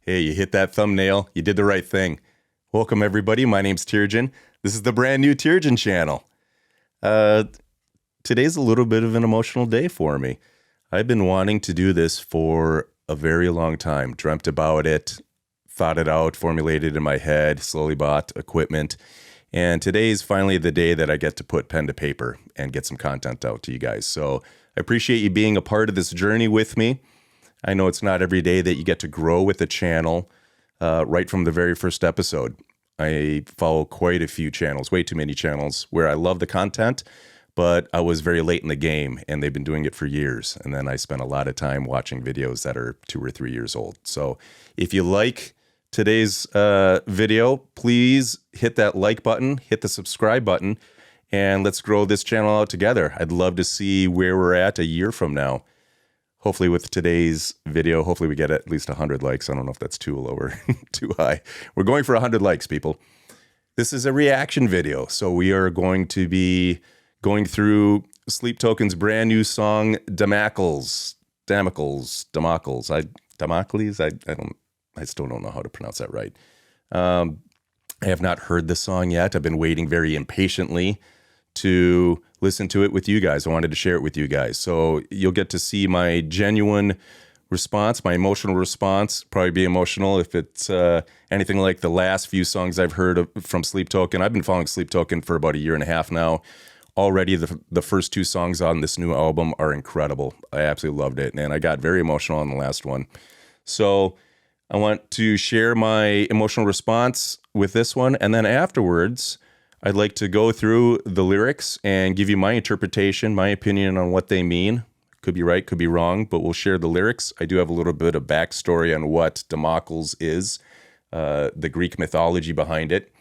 Hey, you hit that thumbnail. You did the right thing. Welcome, everybody. My name's Tirjan. This is the brand new Tirjan channel. Today's a little bit of an emotional day for me. I've been wanting to do this for a very long time. Dreamt about it, thought it out, formulated it in my head, slowly bought equipment. And today's finally the day that I get to put pen to paper and get some content out to you guys. So I appreciate you being a part of this journey with me. I know it's not every day that you get to grow with the channel right from the very first episode. I follow quite a few channels, way too many channels, where I love the content, but I was very late in the game and they've been doing it for years. And then I spent a lot of time watching videos that are 2 or 3 years old. So if you like today's video, please hit that like button, hit the subscribe button, and let's grow this channel out together. I'd love to see where we're at a year from now. Hopefully with today's video, hopefully we get at least 100 likes. I don't know if that's too low or too high. We're going for 100 likes, people. This is a reaction video. So we are going to be going through Sleep Token's brand new song, Damocles. Damocles. I still don't know how to pronounce that right. I have not heard the song yet. I've been waiting very impatiently to listen to it with you guys. I wanted to share it with you guys. So you'll get to see my genuine response, my emotional response. Probably be emotional if it's anything like the last few songs I've heard from Sleep Token. I've been following Sleep Token for about a year and a half now. Already the first 2 songs on this new album are incredible. I absolutely loved it. And I got very emotional on the last one. So I want to share my emotional response with this one. And then afterwards, I'd like to go through the lyrics and give you my interpretation, my opinion on what they mean. Could be right, could be wrong, but we'll share the lyrics. I do have a little bit of backstory on what Damocles is, the Greek mythology behind it.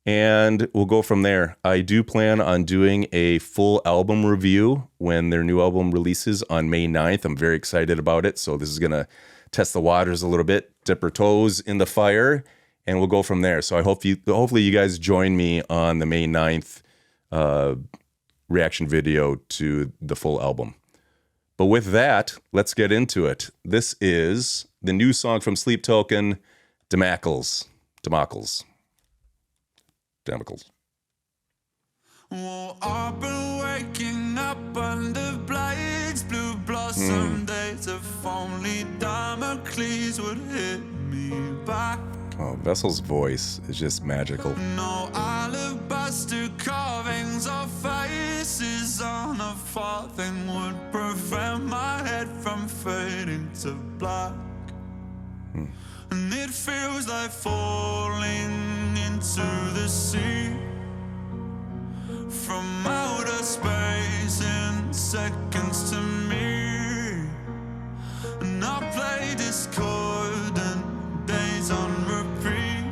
And we'll go from there. I do plan on doing a full album review when their new album releases on May 9th. I'm very excited about it. So this is going to test the waters a little bit, dip our toes in the fire, and we'll go from there. So I hope hopefully you guys join me on the May 9th reaction video to the full album. But with that, let's get into it. This is the new song from Sleep Token, Damocles. Damocles. Damocles. Well, I've been waking up under blades, blue blossom days. If only Damocles would hit me back. Oh, Vessel's voice is just magical. No alabaster carvings or faces on a farthing would prevent my head from fading to black. And it feels like falling into the sea from outer space in seconds to me. And I play discordant days on repeat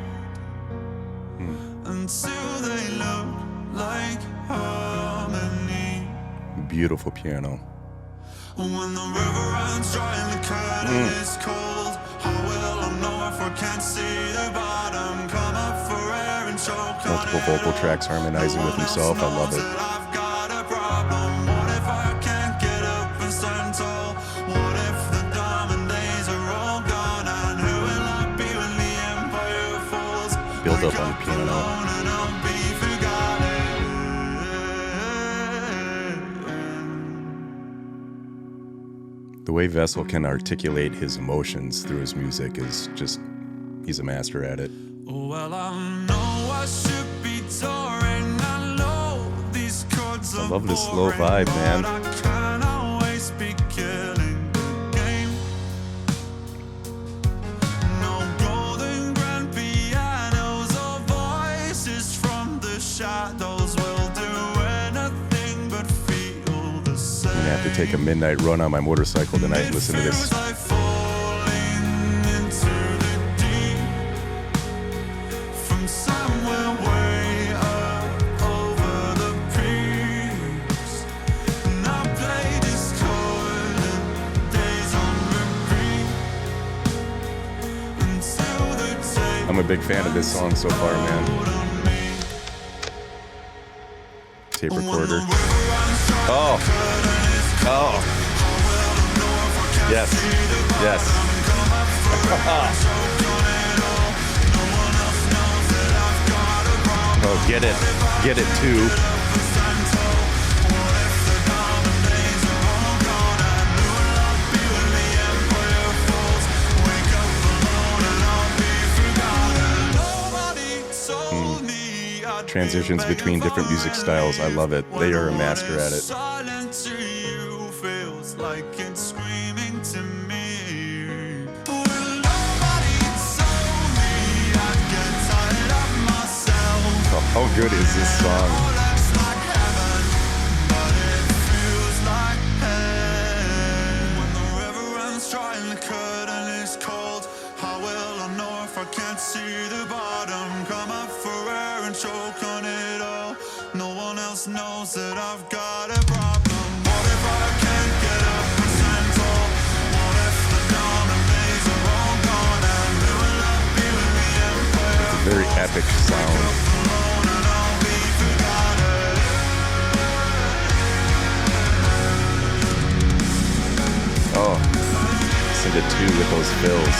until they look like harmony. Beautiful piano. When the river runs dry and the curtain is cold, how will I know if I can't see the bottom? Come up for air and choke. Multiple vocal tracks harmonizing with himself. I love it. I've got a problem. What if I can't get up and stand tall? What if the diamond days are all gone? And who will I be when the empire falls? Build up on the piano. And I'll be forgotten. The way Vessel can articulate his emotions through his music is just, he's a master at it. Well, I know I should be touring. I know these chords I love this slow vibe, man. I can't always be killing the game. No golden grand pianos or voices from the shadows will do anything but feel the same. I'm gonna have to take a midnight run on my motorcycle tonight and listen to this. I'm a big fan of this song so far, man. Tape recorder. Oh. Oh. Yes. Yes. Oh, get it too. Transitions between different music styles. I love it. They are a master at it. Silent to you feels like it's screaming to me. Well, nobody told me I'd get tired of myself. Oh, how good is this song? Looks like heaven, but it feels like hell. When the river runs dry and the curtain is cold, how will I know if I can't see the bottom? Come up for air and choke on it all. No one else knows that I've got a problem. What if I can't get up and stand tall? What if the diamond days are all gone? And who will I be when the empire? It's a very epic sound. Alone and I'll be forgotten. Oh, listen to two with those fills.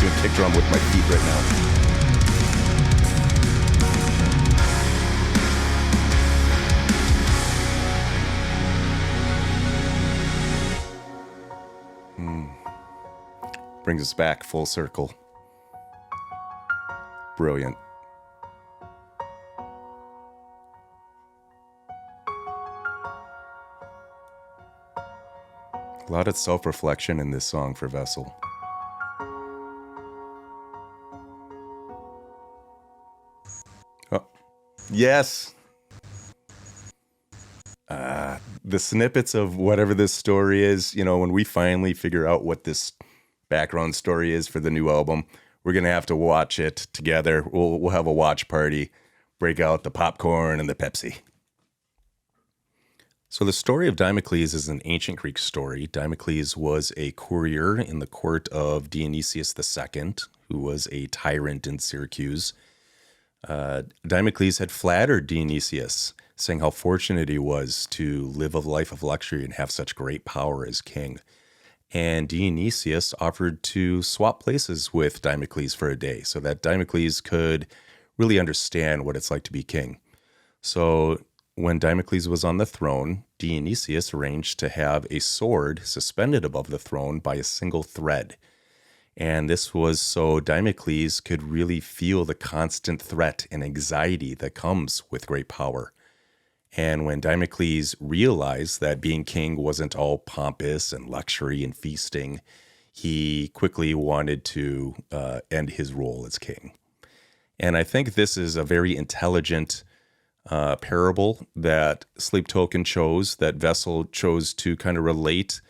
Doing kick drum with my feet right now. Brings us back full circle. Brilliant. A lot of self-reflection in this song for Vessel. Oh, yes. The snippets of whatever this story is, you know, when we finally figure out what this background story is for the new album, we're going to have to watch it together. We'll have a watch party, break out the popcorn and the Pepsi. So the story of Damocles is an ancient Greek story. Damocles was a courier in the court of Dionysius II, who was a tyrant in Syracuse. Damocles had flattered Dionysius, saying how fortunate he was to live a life of luxury and have such great power as king. And Dionysius offered to swap places with Damocles for a day so that Damocles could really understand what it's like to be king. So when Damocles was on the throne, Dionysius arranged to have a sword suspended above the throne by a single thread. And this was so Damocles could really feel the constant threat and anxiety that comes with great power. And when Damocles realized that being king wasn't all pompous and luxury and feasting, he quickly wanted to end his role as king. And I think this is a very intelligent parable that Sleep Token chose, that Vessel chose to kind of relate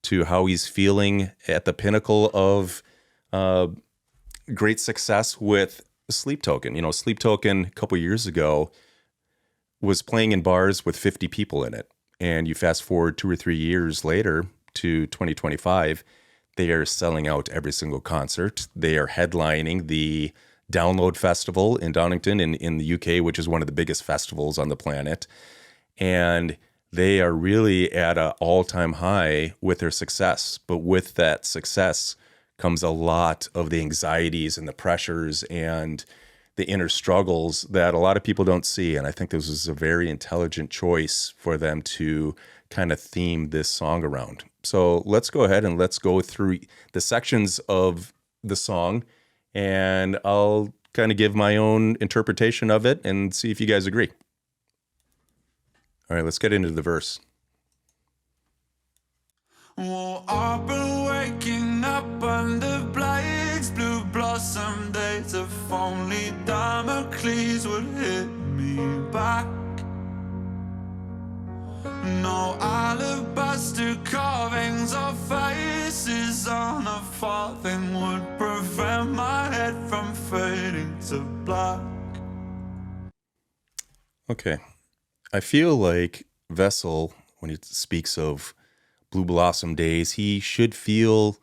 to how he's feeling at the pinnacle of great success with Sleep Token. You know, Sleep Token a couple years ago was playing in bars with 50 people in it. And you fast forward 2 or 3 years later to 2025, they are selling out every single concert. They are headlining the Download Festival in Donington in the UK, which is one of the biggest festivals on the planet. And they are really at an all-time high with their success. But with that success comes a lot of the anxieties and the pressures and the inner struggles that a lot of people don't see. And I think this was a very intelligent choice for them to kind of theme this song around. So let's go ahead and let's go through the sections of the song, and I'll kind of give my own interpretation of it and see if you guys agree. All right, let's get into the verse. Well, I've been waking up under blades, blue blossom days. If only Damocles would hit me back. No alabaster carvings or faces on a farthing would prevent my head from fading to black. Okay. I feel like Vessel, when he speaks of blue blossom days, he should feel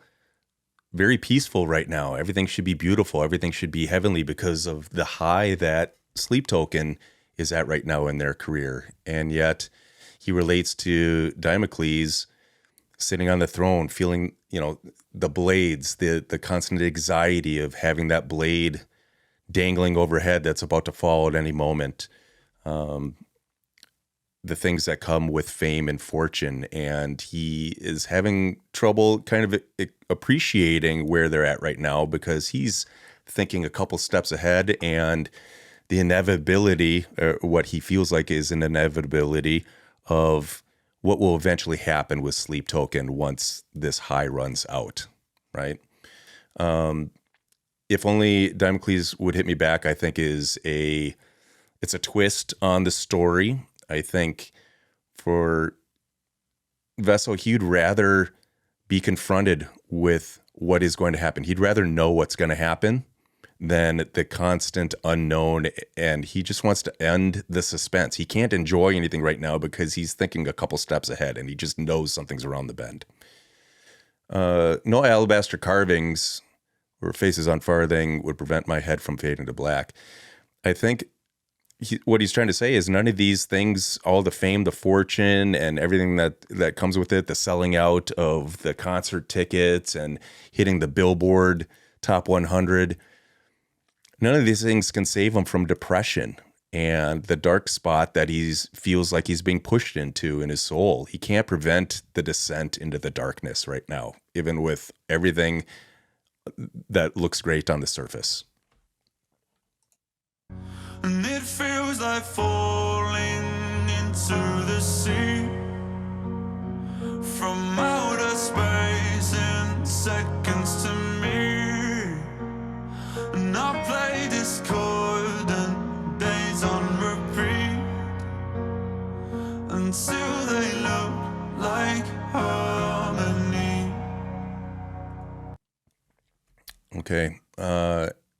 very peaceful right now. Everything should be beautiful. Everything should be heavenly because of the high that Sleep Token is at right now in their career. And yet he relates to Damocles sitting on the throne, feeling, the blades, the constant anxiety of having that blade dangling overhead that's about to fall at any moment. The things that come with fame and fortune. And he is having trouble kind of appreciating where they're at right now, because he's thinking a couple steps ahead, and the inevitability, or what he feels like is an inevitability of what will eventually happen with Sleep Token once this high runs out, right? If only Damocles would hit me back, I think it's a twist on the story. I think for Vessel, he'd rather be confronted with what is going to happen. He'd rather know what's going to happen than the constant unknown, and he just wants to end the suspense. He can't enjoy anything right now because he's thinking a couple steps ahead, and he just knows something's around the bend. No alabaster carvings or faces on farthing would prevent my head from fading to black. I think what he's trying to say is none of these things, all the fame, the fortune, and everything that comes with it, the selling out of the concert tickets and hitting the Billboard Top 100, none of these things can save him from depression and the dark spot that he feels like he's being pushed into in his soul. He can't prevent the descent into the darkness right now, even with everything that looks great on the surface. And it feels like falling into the sea from outer space in seconds to me. And I play discordant days on repeat until they look like harmony. Okay.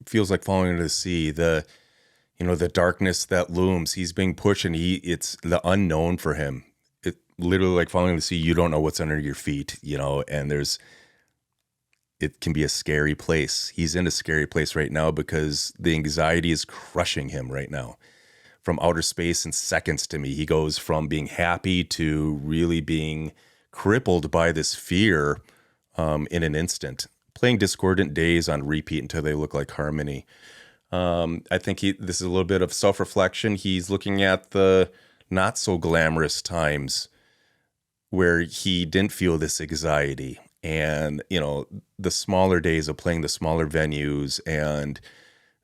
Feels like falling into the sea. The darkness that looms. He's being pushed, and it's the unknown for him. It literally like falling into the sea. You don't know what's under your feet, and it can be a scary place. He's in a scary place right now because the anxiety is crushing him right now. From outer space in seconds to me, he goes from being happy to really being crippled by this fear in an instant. Playing discordant days on repeat until they look like harmony. I think this is a little bit of self-reflection. He's looking at the not so glamorous times where he didn't feel this anxiety, and the smaller days of playing the smaller venues and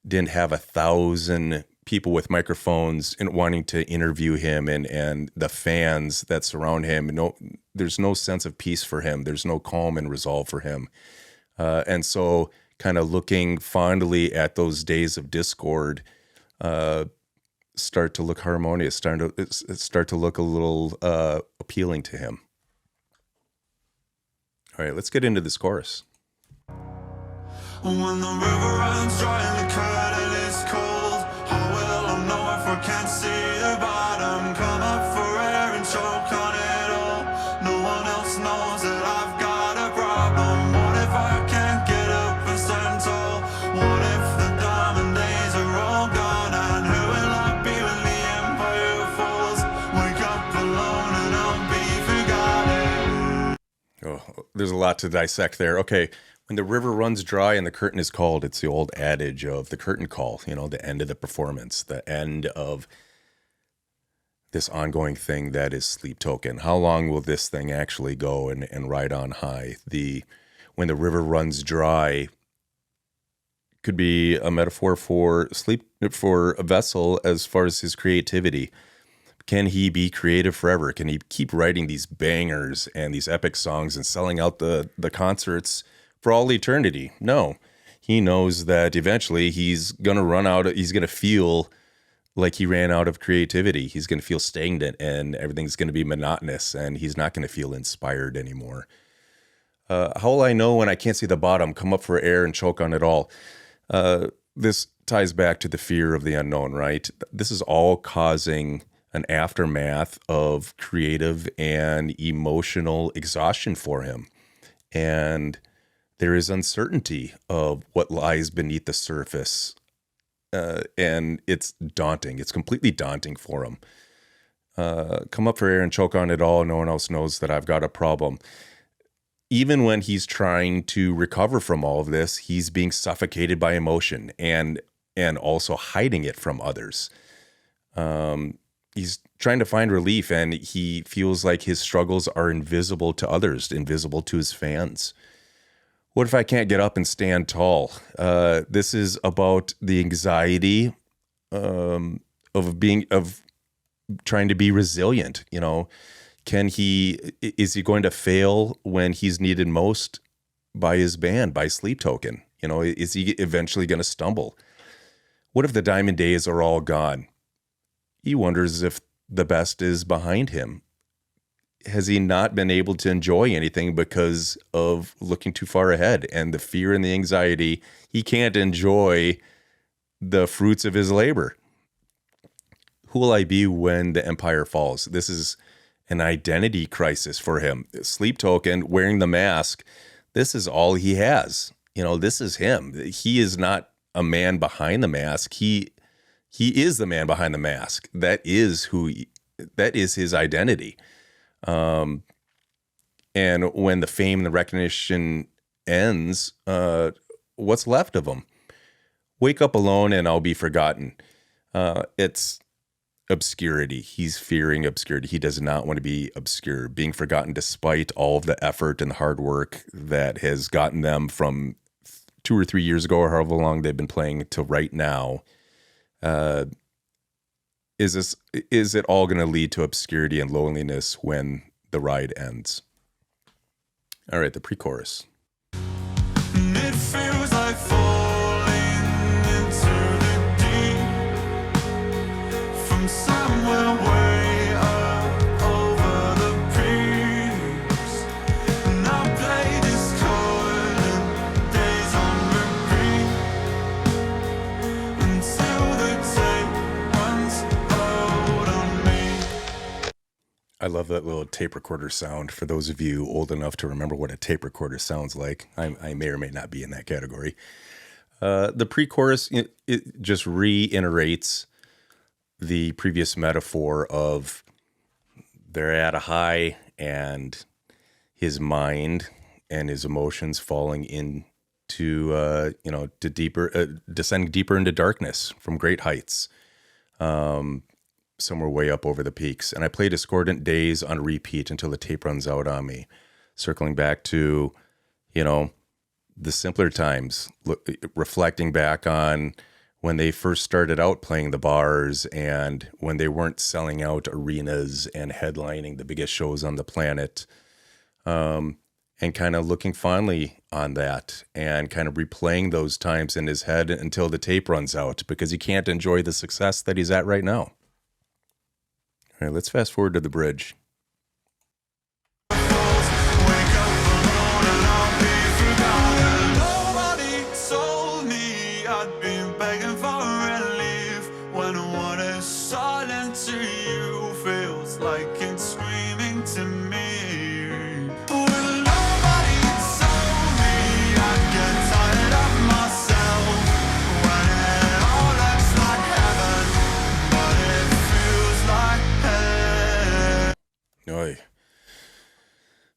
didn't have 1,000 people with microphones and wanting to interview him, and the fans that surround him. There's no sense of peace for him. There's no calm and resolve for him. And so kind of looking fondly at those days of discord start to look harmonious, start to look a little appealing to him. All right, let's get into this chorus. When the river runs dry and the curtain is cold, how will I know if I can't see the bottom? Come up for air and choke on it all. No one else knows that I've got a problem. What if I can't get up and stand tall? What if the diamond days are all gone? And who will I be when the empire falls? Wake up alone and I'll be forgotten. Oh, there's a lot to dissect there. Okay. When the river runs dry and the curtain is called, it's the old adage of the curtain call, the end of the performance, the end of this ongoing thing that is Sleep Token. How long will this thing actually go and ride on high? When the river runs dry could be a metaphor for a vessel as far as his creativity. Can he be creative forever? Can he keep writing these bangers and these epic songs and selling out the concerts for all eternity? No. He knows that eventually he's going to run out. He's going to feel like he ran out of creativity. He's going to feel stagnant and everything's going to be monotonous and he's not going to feel inspired anymore. How will I know when I can't see the bottom? Come up for air and choke on it all. This ties back to the fear of the unknown, right? This is all causing an aftermath of creative and emotional exhaustion for him. And there is uncertainty of what lies beneath the surface. And it's daunting. It's completely daunting for him. Come up for air and choke on it all. No one else knows that I've got a problem. even when he's trying to recover from all of this, he's being suffocated by emotion and also hiding it from others. He's trying to find relief, and he feels like his struggles are invisible to others, invisible to his fans. What if I can't get up and stand tall? This is about the anxiety of trying to be resilient. You know, is he going to fail when he's needed most by his band, by Sleep Token? You know, is he eventually going to stumble? What if the diamond days are all gone? He wonders if the best is behind him. Has he not been able to enjoy anything because of looking too far ahead and the fear and the anxiety? He can't enjoy the fruits of his labor. Who will I be when the empire falls? This is an identity crisis for him. Sleep Token, wearing the mask, this is all he has. You know, this is him. He is not a man behind the mask. He is the man behind the mask. That is his identity. And when the fame and the recognition ends, what's left of him? Wake up alone and I'll be forgotten. It's obscurity. He's fearing obscurity. He does not want to be obscure, being forgotten despite all of the effort and the hard work that has gotten them from 2 or 3 years ago or however long they've been playing to right now. Is it all going to lead to obscurity and loneliness when the ride ends? All right, the pre-chorus. It feels like falling into the deep from somewhere way up over the peaks. And I play this chord and days on repeat until the tape runs out on me. I love that little tape recorder sound. For those of you old enough to remember what a tape recorder sounds like, I may or may not be in that category. The pre-chorus, it just reiterates the previous metaphor of they're at a high and his mind and his emotions falling into, to deeper, descending deeper into darkness from great heights. Somewhere way up over the peaks. And I play Discordant Days on repeat until the tape runs out on me. Circling back to, the simpler times, reflecting back on when they first started out playing the bars and when they weren't selling out arenas and headlining the biggest shows on the planet. And kind of looking fondly on that and kind of replaying those times in his head until the tape runs out because he can't enjoy the success that he's at right now. All right, let's fast forward to the bridge. Nobody told me I'd been begging for relief when what is silent to you feels like it's screaming to me. Well, nobody told me I'd get tired of myself when it all looks like heaven, but it feels like hell. Oy.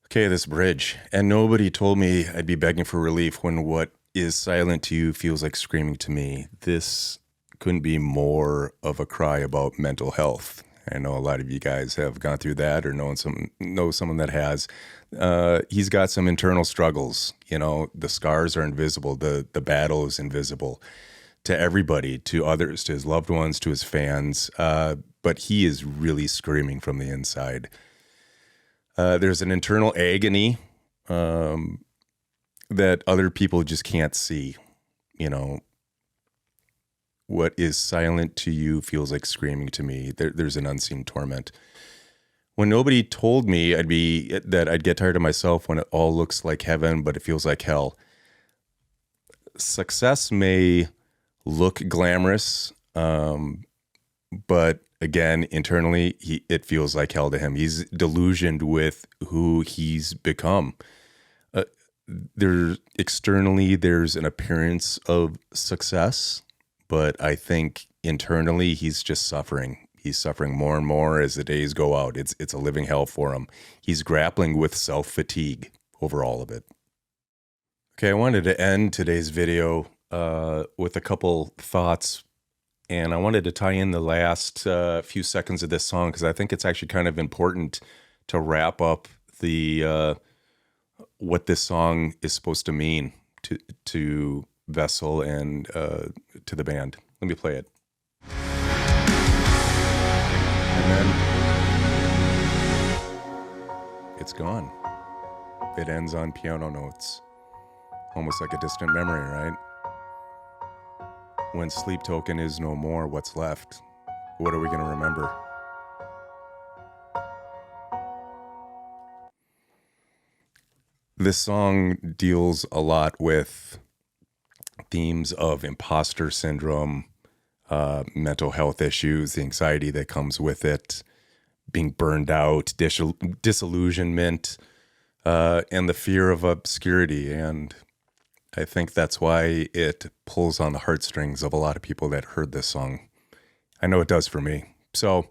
Okay, this bridge. And nobody told me I'd be begging for relief when what is silent to you feels like screaming to me. This couldn't be more of a cry about mental health. I know a lot of you guys have gone through that or know someone that has. He's got some internal struggles. The scars are invisible. The battle is invisible to everybody, to others, to his loved ones, to his fans. But he is really screaming from the inside. There's an internal agony that other people just can't see. What is silent to you feels like screaming to me. There's an unseen torment. When nobody told me that I'd get tired of myself when it all looks like heaven, but it feels like hell. Success may look glamorous, but again, internally, it feels like hell to him. He's delusioned with who he's become. Externally, there's an appearance of success, but I think internally, he's just suffering. He's suffering more and more as the days go out. It's a living hell for him. He's grappling with self-fatigue. over all of it. Okay, I wanted to end today's video with a couple thoughts, and I wanted to tie in the last few seconds of this song because I think it's actually kind of important to wrap up the what this song is supposed to mean to Vessel and to the band. Let me play it. And then it's gone. It ends on piano notes. Almost like a distant memory, right? When sleep token is no more, what's left? What are we going to remember? This song deals a lot with themes of imposter syndrome, mental health issues, the anxiety that comes with it, being burned out, disillusionment, and the fear of obscurity. And I think that's why it pulls on the heartstrings of a lot of people that heard this song. I know it does for me. So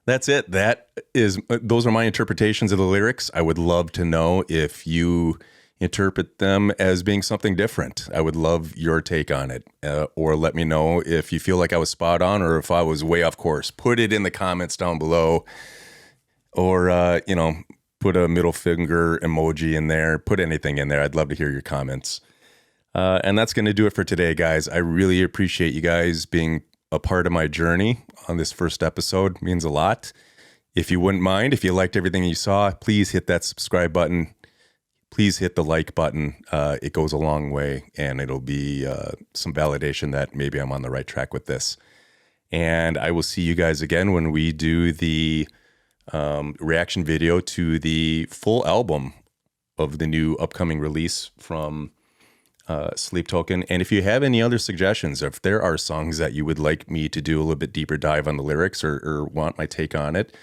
that's it. Those are my interpretations of the lyrics. I would love to know if you interpret them as being something different. I would love your take on it, or let me know if you feel like I was spot on or if I was way off course. Put it in the comments down below, or put a middle finger emoji in there. Put anything in there. I'd love to hear your comments. And that's going to do it for today, guys. I really appreciate you guys being a part of my journey on this first episode. It means a lot. If you wouldn't mind, if you liked everything you saw, please hit that subscribe button. Please hit the like button. It goes a long way, and it'll be some validation that maybe I'm on the right track with this. And I will see you guys again when we do the reaction video to the full album of the new upcoming release from Sleep Token. And if you have any other suggestions, if there are songs that you would like me to do a little bit deeper dive on the lyrics or want my take on it,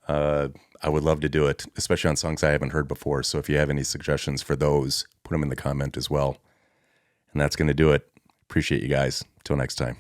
I would love to do it, especially on songs I haven't heard before. So if you have any suggestions for those, put them in the comment as well. And that's going to do it. Appreciate you guys. Till next time.